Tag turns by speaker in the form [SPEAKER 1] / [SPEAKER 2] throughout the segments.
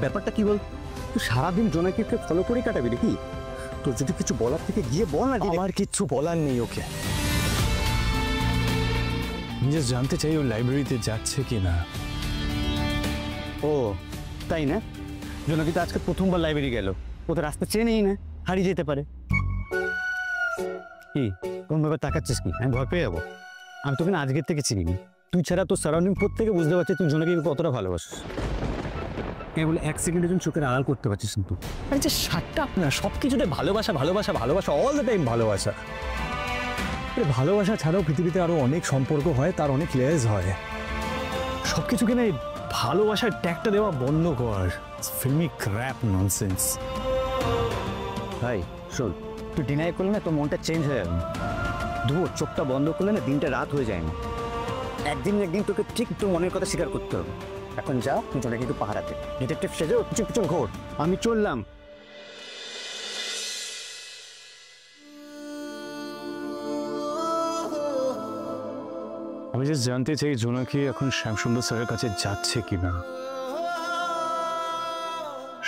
[SPEAKER 1] ব্যাপারটা কি বল, তুই সারাদিন জোনাকিকে ফলো করে কাটাবি নাকি? তোর যদি কিছু বলার থেকে গিয়ে বল না।
[SPEAKER 2] আমার কিচ্ছু বলার নেই ওকে। আমি জাস্ট জানতে চাই ও লাইব্রেরিতে যাচ্ছে কিনা।
[SPEAKER 1] ও তাই না? জোনাকি তো আজকে প্রথমবার লাইব্রেরি গেল, ও তো রাস্তা চেনেই না, হারিয়ে যেতে পারে। কি কোন ব্যাপার তাকাচ্ছিস কি? আমি ভয় পেয়ে যাবো? আমি তোকে না আজকের থেকে চিনি। তুই ছাড়া তোর সারাউন্ডিং প্রত্যেকে বুঝতে পারছিস তুই জোনাকিকে কতটা ভালোবাসিস। কেবল এক সেকেন্ডের জন্য চোখের আড়াল করতে পারছিস কিন্তু।
[SPEAKER 2] আরে যে শার্টটা আপনার সব কিছুতে ভালোবাসা ভালোবাসা ভালোবাসা, অল দ্য টাইম ভালোবাসা। ভালোবাসা ছাড়াও পৃথিবীতে আরো অনেক সম্পর্ক হয়, তার অনেক লেয়ার্স হয়। সবকিছুকে না ভালোবাসার ট্যাগটা দেওয়া বন্ধ কর। Filmy crap nonsense.
[SPEAKER 1] ভাই শোন, তুই ডিনাই করলে না তোর মনটা চেঞ্জ হয়ে যাবে। ধুর, চোখটা বন্ধ করলে না দিনটা রাত হয়ে যায় না। একদিন একদিন তোকে ঠিক তোর মনের কথা স্বীকার করতে হবে। এখন যা, তুই জোনাকি একটু পাহারাতে ডিটেকটিভ সেজে পিছন পিছন ঘোর। আমি চললাম।
[SPEAKER 2] আমি জাস্ট জানতে চাই জোনাকি এখন শ্যামসুন্দর স্যারের কাছে যাচ্ছে কিনা।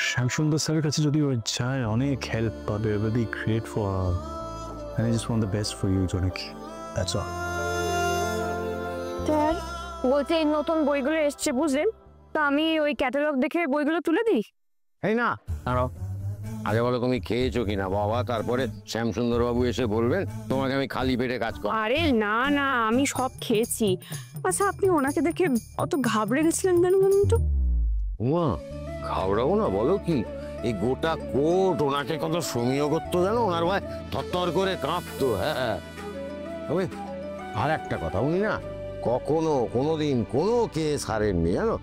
[SPEAKER 2] শ্যামসুন্দর স্যারের কাছে যদি ও যায় অনেক হেল্প পাবে, very grateful. And I just want the best for you, জোনাকি। That's all.
[SPEAKER 3] স্যার বলতে এই নতুন বইগুলো এসছে বুঝলেন, তা আমি ওই ক্যাটালগ দেখে বইগুলো তুলে দিই।
[SPEAKER 4] এই না দাঁড়াও, আগে বলো তুমি খেয়েছো কিনা বাবা, তারপরে শ্যামসুন্দর বাবু এসে বলবেন তোমাকে আমি খালি পেটে কাজ করি।
[SPEAKER 3] আরে না না, আমি সব খেয়েছি। আচ্ছা আপনি ওনাকে দেখে অত ঘাবড়ে গেছিলেন কেন বলুন তো?
[SPEAKER 4] উমা ঘাবড়াবো না বলো কি, এই গোটা কোট ওনাকে কত সমীহ করতো জানো, ওনার ভাই থরথর করে কাঁপতো। হ্যাঁ, তবে আর একটা কথা, উনি না কখনো কোনোদিন কোনো কেস হারেননি জানো।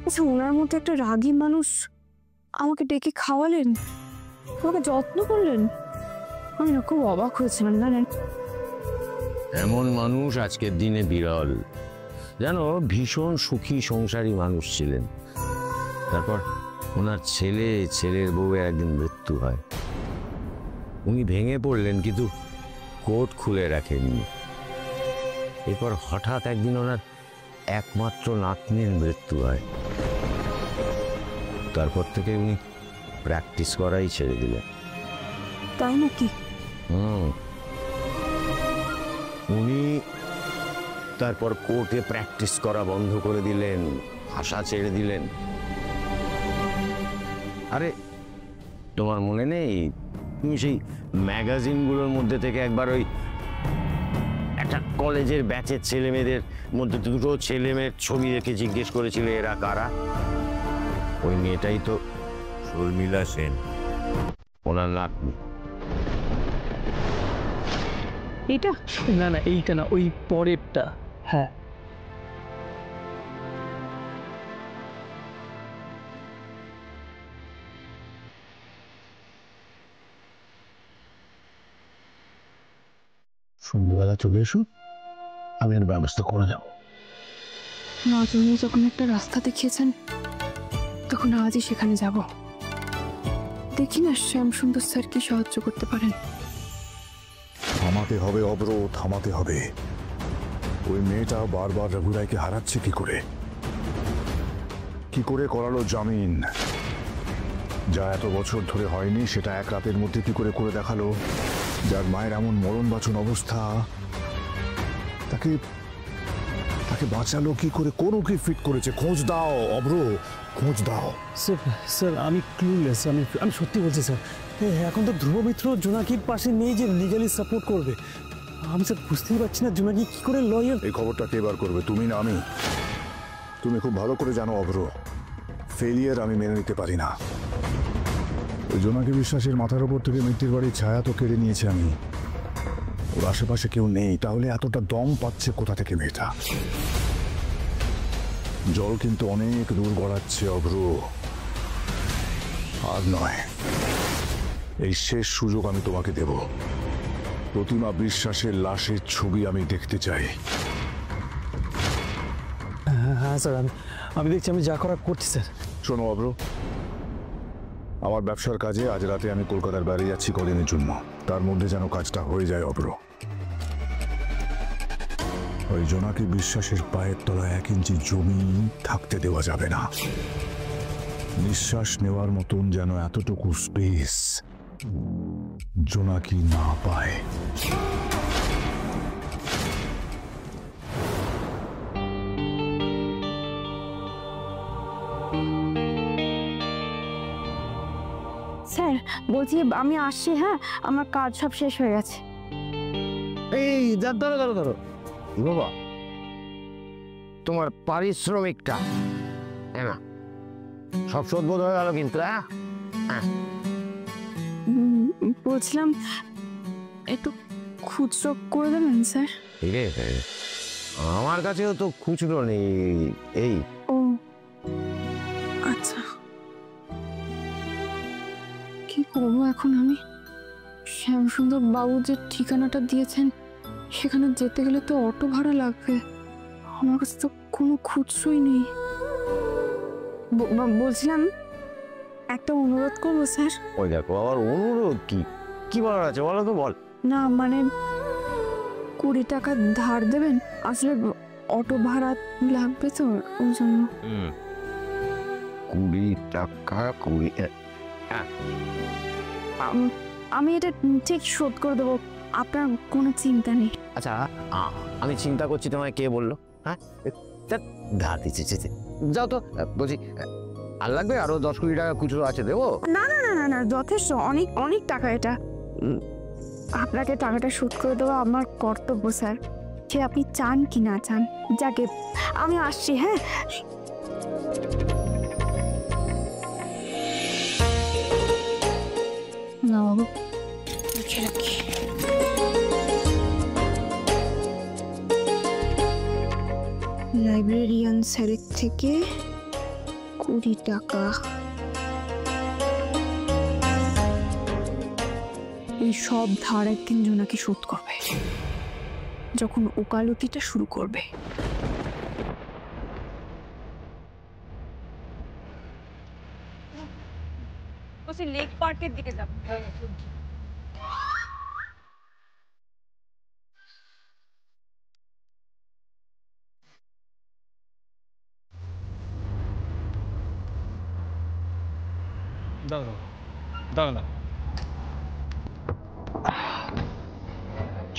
[SPEAKER 3] আচ্ছা ওনার মতো একটা রাগী মানুষ আমাকে ডেকে খাওয়ালেন, আমাকে যত্ন করলেন, আমি না খুব অবাক হয়েছিলাম জানেন।
[SPEAKER 4] এমন মানুষ আজকের দিনে বিরল জানো। ভীষণ সুখী সংসারী মানুষ ছিলেন। তারপর ওনার ছেলের বউয়ের একদিন মৃত্যু হয়। উনি ভেঙে পড়লেন কিন্তু কোট খুলে রাখেননি। এরপর হঠাৎ একদিন ওনার একমাত্র নাতনির মৃত্যু হয়। তারপর থেকে উনি প্র্যাকটিস করাই ছেড়ে দিলেন।
[SPEAKER 3] তাই নাকি?
[SPEAKER 4] উনি তারপর কোর্টে প্র্যাকটিস করা বন্ধ করে দিলেন, ভাষা ছেড়ে দিলেন। আরে তোমার মনে নেই তুমি সেই ম্যাগাজিনগুলোর মধ্যে থেকে একবার ওই একটা কলেজের ব্যাচের ছেলে মেয়েদের মধ্যে দুটো ছেলে মেয়ের ছবি দেখে জিজ্ঞেস করেছিলে এরা কারা? ওই মেয়েটাই তো শর্মিলা সেন, ওনার নাতনি।
[SPEAKER 3] এইটা
[SPEAKER 2] না না এইটা না, ওই পরেরটা। হ্যাঁ
[SPEAKER 5] সন্ধ্যেবেলা চলে এসো, আমি এর ব্যবস্থা করে যাবো।
[SPEAKER 3] নজরুল যখন একটা রাস্তা দেখিয়েছেন তখন আজই সেখানে যাব। দেখি না শ্যামসুন্দর স্যার কি সাহায্য করতে পারেন।
[SPEAKER 5] থামাতে হবে অব্র, থামাতে হবে। ওই মেয়েটা বারবার রঘুরাইকে হারাচ্ছে কি করে করালো জামিন? যা এত বছর ধরে হয়নি সেটা এক রাতের মধ্যে কি করে করে দেখালো। যার মায়ের এমন মরণ বাঁচন অবস্থা, তাকে বাঁচালো কি করে? কোন কি ফিট করেছে? খোঁজ দাও অব্র, খোঁজ দাও।
[SPEAKER 2] স্যার আমি ক্লুলেস, আমি সত্যি বলছি স্যার। এখন তো ধ্রুব মিত্র জোনাকির পাশে নেই যে লিগালি সাপোর্ট করবে। আমি স্যার বুঝতেই পারছি না জোনাকি কি করে লয়ার।
[SPEAKER 5] এই খবরটা কে বার করবে, তুমি না আমি? তুমি খুব ভালো করে জানো অব্র, ফেলিয়ার আমি মেনে নিতে পারি না। ওই জোনাকি বিশ্বাসের মাথার উপর থেকে মৃত্যুর বাড়ির ছায়া তো কেড়ে নিয়েছে আমি। ওর আশেপাশে কেউ নেই, তাহলে এতটা দম পাচ্ছে কোথা থেকে মেয়েটা? জল কিন্তু অনেক দূর গড়াচ্ছে অব্র। আর নয়, এই শেষ সুযোগ আমি তোমাকে দেব। প্রতিমা বিশ্বাসের লাশের ছবি আমি দেখতে চাই।
[SPEAKER 2] হ্যাঁ স্যার, আমি দেখছি, আমি যা করার করছি স্যার।
[SPEAKER 5] শোনো অব্র, আমার ব্যবসার কাজে আজ রাতে আমি কলকাতার বাইরে যাচ্ছি কদিনের জন্য। তার মধ্যে যেন কাজটা হয়ে যায় অব্র। ওই জোনাকি বিশ্বাসের পায়ের তলায় 1 ইঞ্চি জমি থাকতে দেওয়া যাবে না। নিঃশ্বাস নেওয়ার মতন যেন এতটুকু স্পেস জোনাকি না পায়।
[SPEAKER 3] স্যার বলছি আমি আসছি, হ্যাঁ আমার কাজ সব শেষ হয়ে গেছে।
[SPEAKER 4] এই ধরো ধরো ধরো বাবা, তোমার পারিশ্রমিকটা না সব শোধ বোধ হয়ে গেল কিন্তু।
[SPEAKER 3] বলছিলাম একটু খুচরো করে দেবেন স্যার।
[SPEAKER 4] আমার কাছেও তো খুচরো নেই। এই
[SPEAKER 3] ও আচ্ছা, কি করবো এখন আমি? শ্যামসুন্দর বাবু যে ঠিকানাটা দিয়েছেন সেখানে যেতে গেলে তো অটো ভাড়া লাগবে, আমার কাছে তো কোনো খুচরোই নেই। বলছিলাম একটা অনুরোধ করবো স্যার।
[SPEAKER 4] ওই দেখো আবার অনুরোধ, কি কি বলার আছে বলো তো, বল।
[SPEAKER 3] না মানে 20 টাকা ধার দেবেন, আসলে অটো ভাড়া লাগবে তো ওই জন্য।
[SPEAKER 4] 20 টাকা 20।
[SPEAKER 3] আমি এটা ঠিক শোধ করে দেবো, আপনার কোনো চিন্তা নেই।
[SPEAKER 4] আচ্ছা আমি চিন্তা করছি, তোমায় কে বললো? হ্যাঁ ধার দিচ্ছে, যাও তো। বলছি আর লাগবে আরো 10-20 টাকা খুচরো আছে, দেবো?
[SPEAKER 3] না না না না না, যথেষ্ট, অনেক অনেক টাকা এটা। আপনাকে টাকাটা শোধ করে দেওয়া আমার কর্তব্য স্যার, সে আপনি চান কি না চান। যাকে আমি আসছি, হ্যাঁ। না বাবু, লিখে রাখি। লাইব্রেরিয়ান স্যারের থেকে 20 টাকা। এই সব ধার একদিন জোনাকি শোধ করবে যখন ওকালতিটা শুরু করবে।
[SPEAKER 6] লেক পার্কের দিকে যাব।
[SPEAKER 2] দাঁড়াও দাঁড়াও,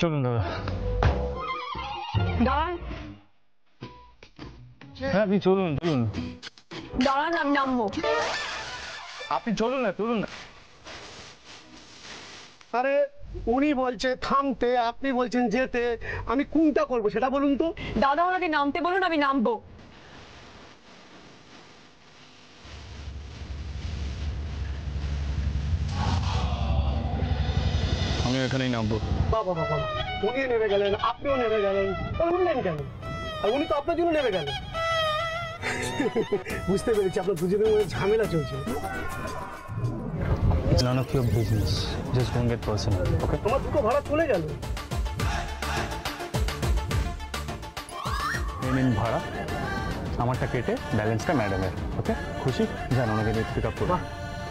[SPEAKER 2] চলুন দাদা। হ্যাঁ আপনি চলুন চলুন।
[SPEAKER 6] দাঁড়ান আমি নামবো।
[SPEAKER 2] আপনি চলুন না, চলুন না।
[SPEAKER 7] আরে উনি বলছে থামতে, আপনি বলছেন যেতে, আমি কোনটা করবো সেটা বলুন তো।
[SPEAKER 6] দাদা ওনাকে নামতে বলুন, আমি নামবো।
[SPEAKER 2] আমি এখানেই নামবো।
[SPEAKER 7] বাবা বাবা, উনি নেমে গেলেন, আপনিও নেমে গেলেন, উঠলেন কেন? আর উনি তো আপনার জন্য নেমে গেলেন। বুঝতে পেরেছি আপনার দুজনের মধ্যে ঝামেলা চলছে।
[SPEAKER 2] It's none of your business. Just don't get personal, okay?
[SPEAKER 7] তোমার দুটো ভাড়া চলে গেল।
[SPEAKER 2] এই নিন ভাড়া, আমারটা কেটে ব্যালেন্সটা ম্যাডামের, ওকে? খুশি? যান ওনাকে নিয়ে পিক আপ করুন।
[SPEAKER 7] বাহ,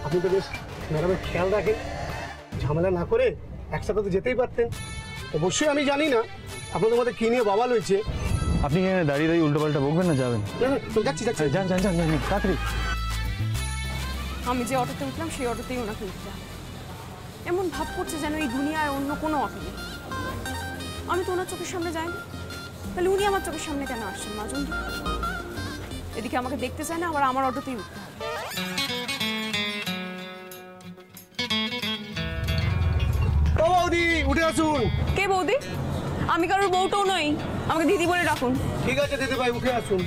[SPEAKER 7] আপনি তো বেশ ম্যাডামের খেয়াল রাখেন, ঝামেলা না করে একসাথে তো যেতেই পারতেন। অবশ্যই আমি জানি না আপনাদের মধ্যে কি নিয়ে বাবা লইছে।
[SPEAKER 2] আপনি এখানে দাঁড়িয়ে দাঁড়িয়ে উল্টোপাল্টা বকবেন না, যাবেন?
[SPEAKER 7] যাচ্ছি যাচ্ছি।
[SPEAKER 2] যান যান যান যান, তাড়াতাড়ি।
[SPEAKER 6] আমি যে অটোতে উঠলাম সেই অটোতেই ওনাকে উঠতে হবে। এমন ভাব করছে যেন এই দুনিয়ায় অন্য কোনো অটো নেই। আমি তো ওনার চোখের সামনে যাইনি, তাহলে উনি আমার চোখের সামনে কেন আসছেন? মাজন এদিকে আমাকে দেখতে চায় না, আবার আমার অটোতেই উঠতে হবে।
[SPEAKER 7] বৌদি উঠে আসুন।
[SPEAKER 6] কে বৌদি? আমি কারোর বউটাও নই, আমাকে দিদি বলে ডাকুন।
[SPEAKER 7] ঠিক আছে দিদি ভাই, উঠে আসুন।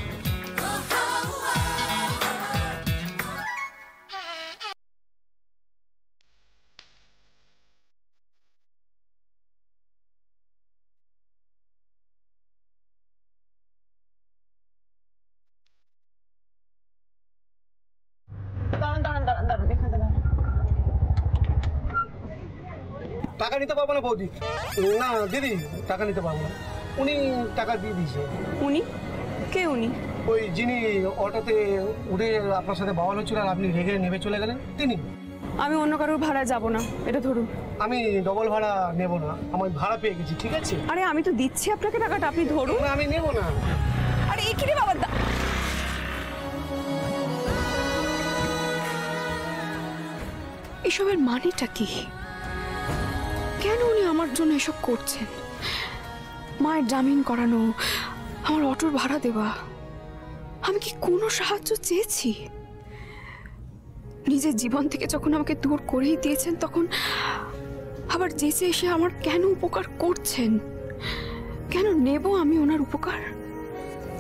[SPEAKER 7] টাকা নিতে পারবো না বৌদি। না দিদি, টাকা নিতে পারবো না, উনি টাকা দিয়ে দিয়েছে।
[SPEAKER 6] উনি কে? উনি
[SPEAKER 7] ওই যিনি অটোতে উঠে আপনার সাথে বাওয়াল হচ্ছিল আর আপনি রেগে নেমে চলে গেলেন, তিনি।
[SPEAKER 6] আমি অন্য কারোর ভাড়া যাব না, এটা ধরুন।
[SPEAKER 7] আমি ডবল ভাড়া নেব না, আমার ভাড়া পেয়ে গেছি, ঠিক আছে?
[SPEAKER 6] আরে আমি তো দিচ্ছি আপনাকে টাকাটা, আপনি ধরুন।
[SPEAKER 7] না আমি নেব না।
[SPEAKER 6] আরে এ কি রে বাবা?
[SPEAKER 3] এসবের মানেটা কি? কেন উনি আমার জন্য এসব করছেন? মায়ের জামিন করানো, আমার অটোর ভাড়া দেওয়া, আমি কি কোনো সাহায্য চেয়েছি? নিজের জীবন থেকে যখন আমাকে দূর করেই দিয়েছেন, তখন আবার যেচে এসে আমার কেন উপকার করছেন? কেন নেব আমি ওনার উপকার?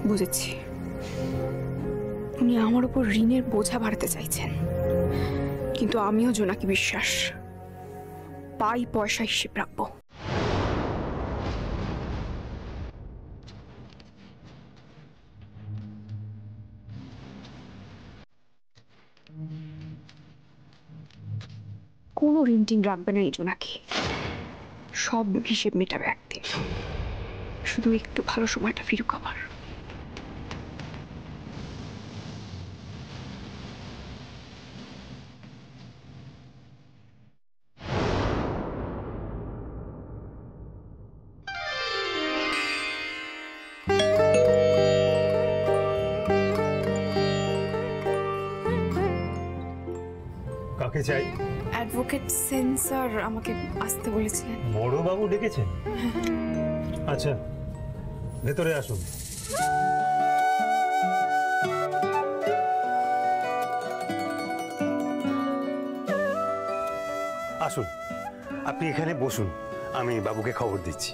[SPEAKER 3] বুঝেছি, উনি আমার উপর ঋণের বোঝা বাড়াতে চাইছেন। কিন্তু আমিও জোনাকি বিশ্বাস পাই পয়সা হিসেব রাখবো। কোনো ঋণ টিন রাখবে না এই জোনাকি, সব হিসেব মেটাবে একদিন। শুধু একটু ভালো সময়টা ফিরুক আবার।
[SPEAKER 2] কাকে চাই?
[SPEAKER 3] অ্যাডভোকেট সেন স্যার আমাকে আসতে বলেছিলেন।
[SPEAKER 2] বড় বাবু ডেকেছেন? আচ্ছা, ভেতরে আসুন। আসুন, আপনি এখানে বসুন, আমি বাবুকে খবর দিচ্ছি।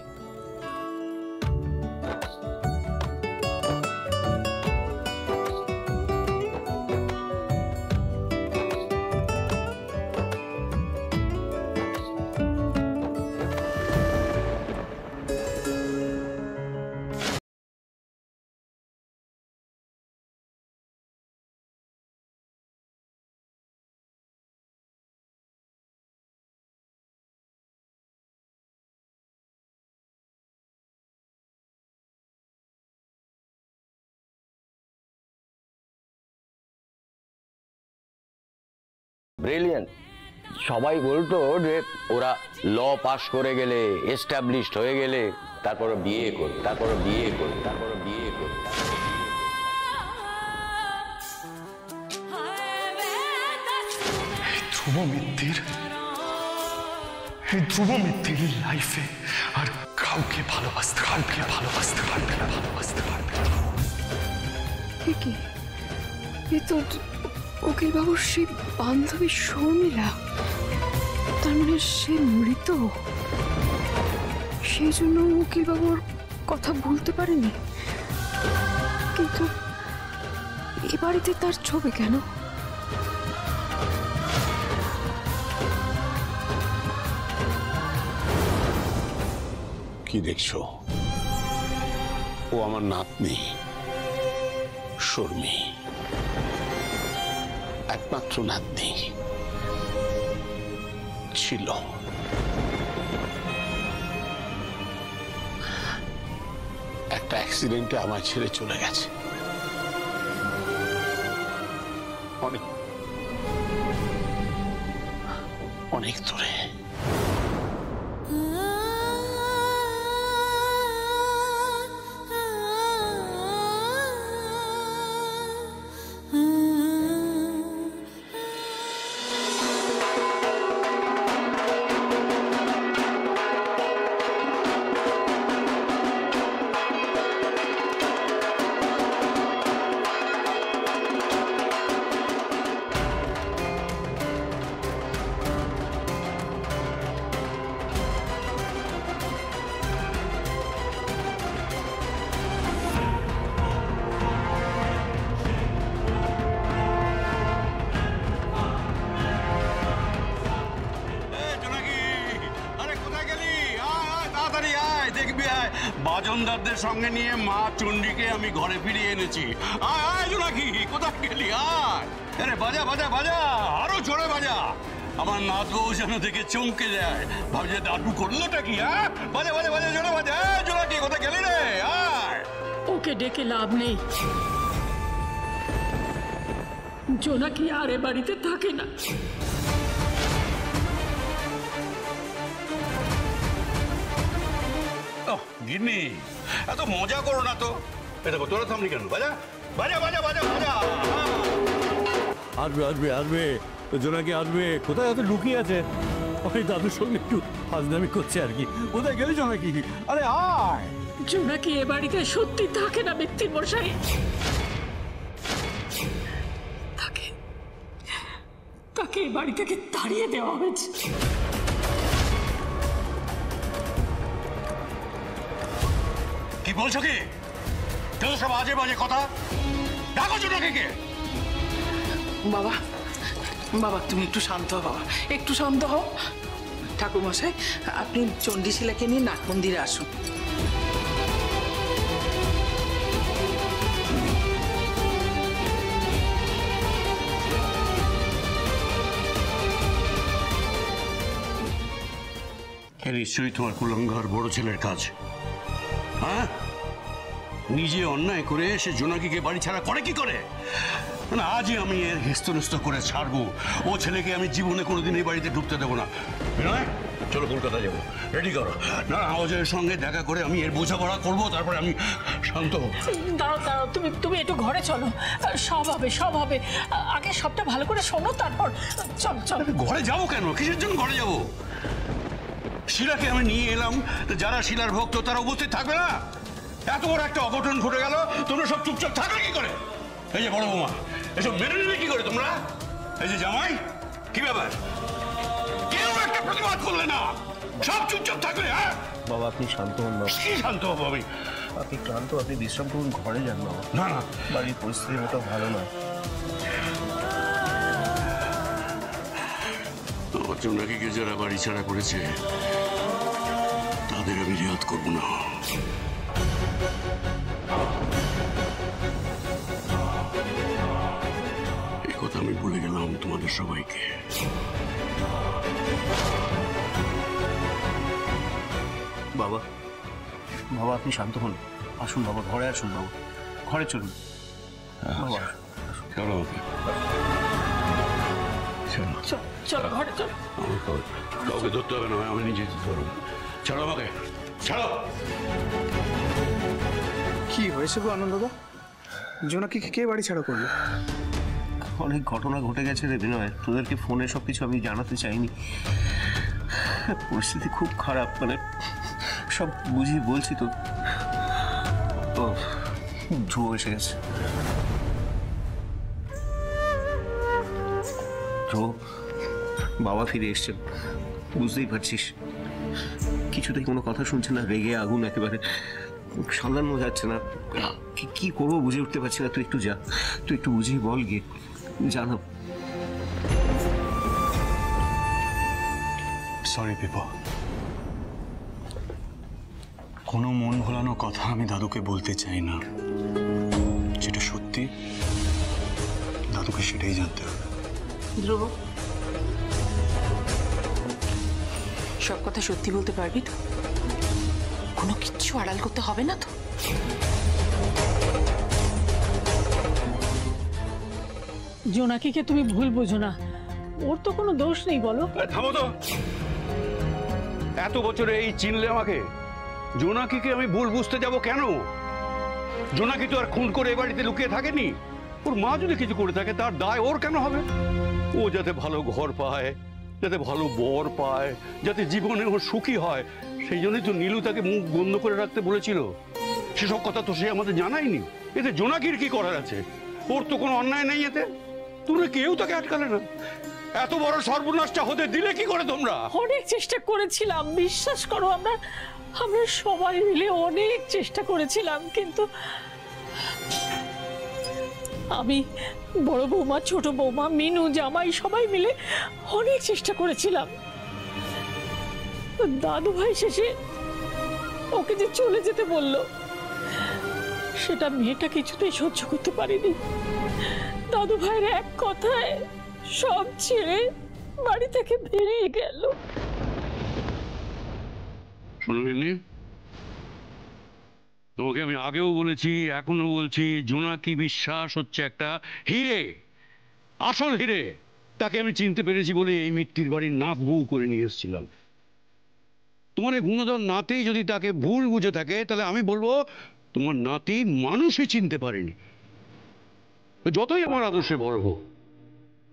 [SPEAKER 4] ব্রিলিয়ান্ট। সবাই বলতো যে ওরা ল পাস করে গেলে, এস্টাবলিশড হয়ে গেলে তারপরে বিয়ে করে, তারপরে বিয়ে করে, তারপরে বিয়ে করে।
[SPEAKER 8] ধ্রুব মিত্তির লাইফে আর কাউকে ভালোবাসতে পারবে না।
[SPEAKER 3] কি এ তো উকিল বাবুর সেই বান্ধবী শর্মিলা। তার মানে সে মৃত, সেই জন্য উকিল বাবুর কথা ভুলতে পারেনি। কিন্তু এ বাড়িতে তার ছবি কেন?
[SPEAKER 9] কি দেখছো? ও আমার নাতনি শর্মি, একমাত্র নাতনি ছিল। একটা অ্যাক্সিডেন্টে আমার ছেড়ে চলে গেছে। অনেক দূরে।
[SPEAKER 10] বাজনদারদের সঙ্গে নিয়ে মা চণ্ডীকে আমি ঘরে ফিরিয়ে এনেছি। আয় আয় জোনাকি, কোথায় গেলি? আয়, আরে বাজা বাজা বাজা, আরো জোরে বাজা। আমার নাত বউ যেন দেখে চমকে যায়, ভাবছে দাদু করলোটা কি? হ্যাঁ, বাজা বাজা বাজা, জোরে বাজা। জোনাকি, কোথায় গেলি রে? আয়।
[SPEAKER 11] ওকে ডেকে লাভ নেই, জোনাকি আর এ বাড়িতে থাকে না।
[SPEAKER 10] গিন্নি, এত মজা করো না তো। এটা তোরা থামলি কেন? বাজা বাজা বাজা বাজা বাজা।
[SPEAKER 4] আসবে আসবে আসবে,
[SPEAKER 10] তো জোনাকি আসবে, কোথায় হয়তো লুকিয়ে আছে, ওই দাদুর সঙ্গে একটু ফাজলামি করছে আর কি। কোথায় গেলে জোনাকি? আরে আয়।
[SPEAKER 11] জোনাকি এ বাড়িতে সত্যি থাকে না ব্যক্তির মশাই, তাকে এ বাড়ি থেকে তাড়িয়ে দেওয়া হয়েছে।
[SPEAKER 10] কি বলছো কি? কেউ সব আজে বাজে কথা, ডাকো জোনাকিকে।
[SPEAKER 12] বাবা বাবা তুমি একটু শান্ত হও বাবা, একটু শান্ত হও। ঠাকুরমশাই আপনি চণ্ডীশিলাকে নিয়ে নাট মন্দিরে আসুন।
[SPEAKER 10] নিশ্চয়ই তোমার কুলঙ্গার বড় ছেলের কাজ। হ্যাঁ, নিজে অন্যায় করে সে জোনাকিকে বাড়ি ছাড়া করে কি করে? না, আজই আমি এর হেস্তনেস্ত করে ছাড়বো। ও ছেলেকে আমি জীবনে কোনোদিন এই বাড়িতে ঢুকতে দেবো না। বিনয়, চলো কলকাতা যাবো, রেডি করো। না, অজয়ের সঙ্গে দেখা করে আমি এর বোঝাপড়া করবো, তারপরে আমি শান্ত হবো।
[SPEAKER 11] দাঁড়াও দাঁড়াও, তুমি একটু ঘরে চলো, সব হবে। আগে সবটা ভালো করে শোনো, তারপর চল চল।
[SPEAKER 10] ঘরে যাবো কেন? কিসের জন্য ঘরে যাবো? শিলাকে আমি নিয়ে এলাম, যারা শিলার ভক্ত তারা উপস্থিত থাকবে না? এত বড় একটা অঘটন ঘটে গেল, তোমরা সব চুপচাপ থাকলে কি করে? এই যে বড় বৌমা, এসব মেনে নিলে কি করে তোমরা? এই যে জামাই, কি ব্যাপার? কেউ একটা প্রতিবাদ করলে না, সব চুপচাপ থাকলে। হ্যাঁ
[SPEAKER 13] বাবা, আপনি শান্ত হন বাবা।
[SPEAKER 10] কি শান্ত হবো আমি?
[SPEAKER 13] আপনি ক্লান্ত, আপনি বিশ্রাম করুন, ঘরে যান বাবা।
[SPEAKER 10] না না,
[SPEAKER 13] বাড়ির পরিস্থিতি মতো ভালো না।
[SPEAKER 10] জোনাকিকে যারা বাড়ি ছাড়া করেছে তাদের আমি রেয়াত করবো না। এই কথা আমি বলে গেলাম তোমাদের সবাইকে।
[SPEAKER 13] বাবা বাবা, আপনি শান্ত হন, আসুন বাবা, ঘরে আসুন বাবা, ঘরে চলুন বাবা।
[SPEAKER 10] চলো
[SPEAKER 11] চলো ঘরে চলো।
[SPEAKER 10] কাউকে ধরতে হবে না, আমি নিজে যেতে পারবো। ছাড়ো আমাকে, ছাড়ো।
[SPEAKER 7] কি হয়েছে গো আনন্দদা? জোনাকিকে কে বাড়ি ছাড়া করলো?
[SPEAKER 13] অনেক ঘটনা ঘটে গেছে রে বিনয়, তোদেরকে ফোনে সবকিছু আমি জানাতে চাইনি। পরিস্থিতি খুব খারাপ, মানে সব বুঝিয়ে বলছি তো। ধ্রুব এসে গেছে। ধ্রুব, বাবা ফিরে এসছেন, বুঝতেই পারছিস। কিছুতেই কোনো কথা শুনছে না, রেগে আগুন একেবারে, সামলানো যাচ্ছে না। কি করবো বুঝে উঠতে পারছি না। তুই একটু যা, তুই একটু বুঝিয়ে বল গিয়ে, জানো।
[SPEAKER 14] সরি পিপো, কোনো মন ভোলানো কথা আমি দাদুকে বলতে চাই না। যেটা সত্যি দাদুকে সেটাই জানতে হবে।
[SPEAKER 12] ধ্রুব, সব কথা সত্যি বলতে পারবি তো? কোনো কিচ্ছু আড়াল করতে হবে না তো?
[SPEAKER 11] জোনাকিকে তুমি ভুল বোঝো না, ওর তো কোনো দোষ নেই। বলো।
[SPEAKER 10] থামো তো, এত বছরে এই চিনলে আমাকে? জোনাকিকে আমি ভুল বুঝতে যাব কেন? জোনাকি তো আর খুন করে এ বাড়িতে লুকিয়ে থাকেনি। ওর মা যদি কিছু করে থাকে তার দায় ওর কেন হবে? ও যাতে ভালো ঘর পায়, যাতে ভালো বর পায়, যাতে জীবনে ও সুখী হয়, সেই জন্যই তো নীলু তাকে মুখ বন্ধ করে রাখতে বলেছিল। সেসব কথা তো সে আমাদের জানায়নি। এতে জোনাকির কি করার আছে? ওর তো কোনো অন্যায় নেই এতে। তোমরা কেউ তাকে আটকালে না। এত বড় সর্বনাশটা হতে দিলে কি করে তোমরা?
[SPEAKER 11] অনেক চেষ্টা করেছিলাম, বিশ্বাস করো, আমরা সবাই মিলে অনেক চেষ্টা করেছিলাম, কিন্তু আমি, বড় বৌমা, ছোট বৌমা, মিনু, জামাই সবাই মিলে অনেক চেষ্টা করেছিলাম। দাদু ভাই শেষে ওকে যে চলে যেতে বলল, সেটা মেয়েটা কিছুতেই সহ্য করতে পারেনি। দাদু ভাইয়ের এক কথায় সব ছেড়ে বাড়ি থেকে বেরিয়ে গেল।
[SPEAKER 10] শুনলি, তোমাকে আমি আগেও বলেছি, এখনো বলছি, জোনাকি বিশ্বাস হচ্ছে একটা হিরে, আসল হিরে। তাকে আমি চিনতে পেরেছি বলে এই মিত্তির বাড়ির নাক বউ করে নিয়ে এসেছিলাম। তোমার এই গুণধর নাতি যদি তাকে ভুল বুঝে থাকে, তাহলে আমি বলবো তোমার নাতি মানুষই চিনতে পারেনি। যতই আমার আদর্শে বড় হোক,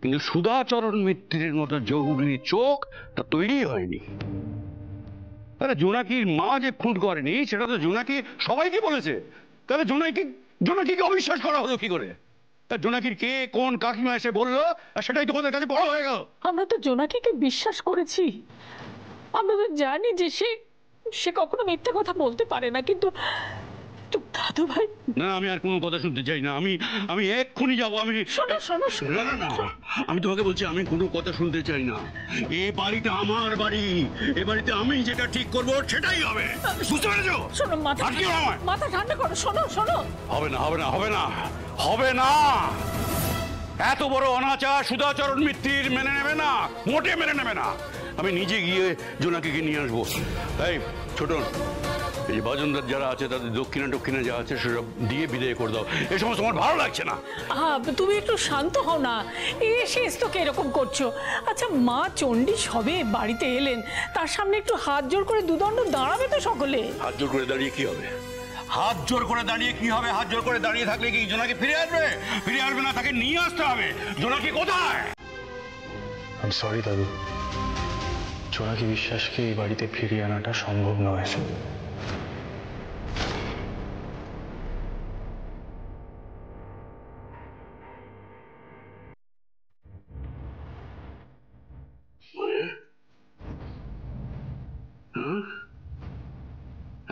[SPEAKER 10] কিন্তু সুধাচরণ মিত্রের মতো যোগিনী চোখ তা তৈরি হয়নি। আরে জোনাকির মা যে খুন করেনি সেটা তো জোনাকি সবাইকে বলেছে, তাহলে জোনাকিকে অবিশ্বাস করা হলো কি করে? জোনাকির কে কোন কাকিমা এসে বললো আর সেটাই তোমাদের কাছে বড় হয়ে গেল।
[SPEAKER 11] আমরা তো জোনাকিকে বিশ্বাস করেছি, আমরা তো জানি যে সে কখনো মিথ্যা কথা বলতে পারে না, কিন্তু দাদু ভাই
[SPEAKER 10] না, আমি আর কোনো কথা শুনতে চাই না। আমি এক্ষুনি যাবো। আমি
[SPEAKER 11] শোনো শোনো শোনো
[SPEAKER 10] না, আমি তোমাকে বলছি আমি কোনো কথা শুনতে চাই না। এ বাড়িটা আমার বাড়ি, এ বাড়িতে আমি যেটা ঠিক করবো সেটাই হবে, বুঝতে পেরেছো?
[SPEAKER 11] শোনো, মাথা ঠান্ডা করো। শোনো শোনো,
[SPEAKER 10] হবে না, হবে না, হবে না, হবে না। এত বড় অনাচার সুধাচরণ মিত্তির মেনে নেবে না, মোটে মেনে নেবে না। আমি নিজে গিয়ে জোনাকিকে নিয়ে আসবো। তাই ছোট, এই যে বাজনদার যারা আছে তাদের দক্ষিণা যা আছে সেসব দিয়ে বিদায় করে দাও। এই সমস্ত আমার ভালো লাগছে না।
[SPEAKER 11] তুমি একটু শান্ত হও না, শেষ তোকে এরকম করছো। আচ্ছা, মা চণ্ডী সবে বাড়িতে এলেন, তার সামনে একটু হাত জোর করে দুদণ্ড দাঁড়াবে তো সকলে?
[SPEAKER 10] হাত জোর করে দাঁড়িয়ে কি হবে? হাত জোর করে দাঁড়িয়ে কি হবে? হাত জোর করে দাঁড়িয়ে থাকলে কি জোনাকি ফিরে আসবে? ফিরে আসবে না, তাকে নিয়ে আসতে হবে। জোনাকি কোথায়?
[SPEAKER 14] আমি সরি দাদু, জোনাকি বিশ্বাসকে এই বাড়িতে ফিরিয়ে আনাটা সম্ভব নয়।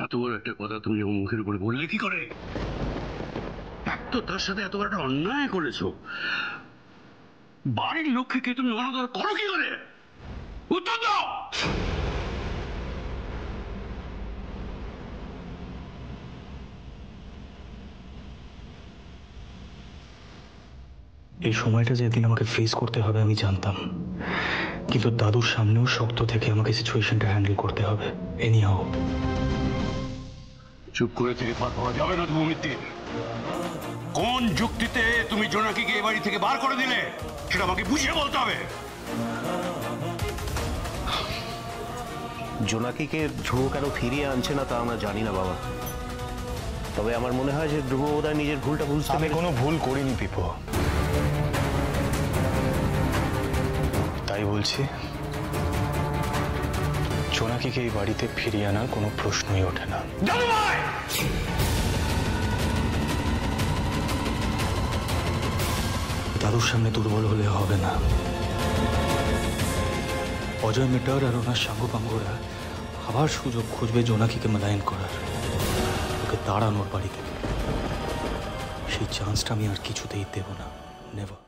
[SPEAKER 10] এত বড় একটা কথা তুমি আমার মুখের উপরে বললে কি করে? এক তো তার সাথে এত বড় একটা অন্যায় করেছো, বাড়ির লক্ষ্যকে তুমি অনাদর করো কি করে? উত্তর দাও।
[SPEAKER 14] এই সময়টা যেদিন আমাকে ফেস করতে হবে আমি জানতাম, কিন্তু দাদুর সামনেও শক্ত থেকে আমাকে সিচুয়েশনটা হ্যান্ডেল করতে হবে। এনিহাও
[SPEAKER 10] চুপ করে থেকে পার পাওয়া যাবে না। তুমি মিত্তির কোন যুক্তিতে তুমি জোনাকিকে এই বাড়ি থেকে বার করে দিলে সেটা আমাকে বুঝিয়ে বলতে হবে।
[SPEAKER 13] জোনাকিকে ধ্রুব কেন ফিরিয়ে আনছে না তা আমরা জানি না বাবা, তবে আমার মনে হয় যে ধ্রুব বোধহয় নিজের ভুলটা বুঝতে
[SPEAKER 14] আমি কোনো ভুল করিনি পিপো, তাই বলছি জোনাকিকে এই বাড়িতে ফিরিয়ে আনার কোনো প্রশ্নই ওঠে না। দাদুর সামনে দুর্বল হলে হবে না। অজয় মিটার আর ওনার সাঙ্গপাঙ্গরা আবার সুযোগ খুঁজবে জোনাকিকে মলায়ন করার, ওকে তাড়ানোর বাড়ি থেকে। সেই চান্সটা আমি আর কিছুতেই দেব না, নেভার।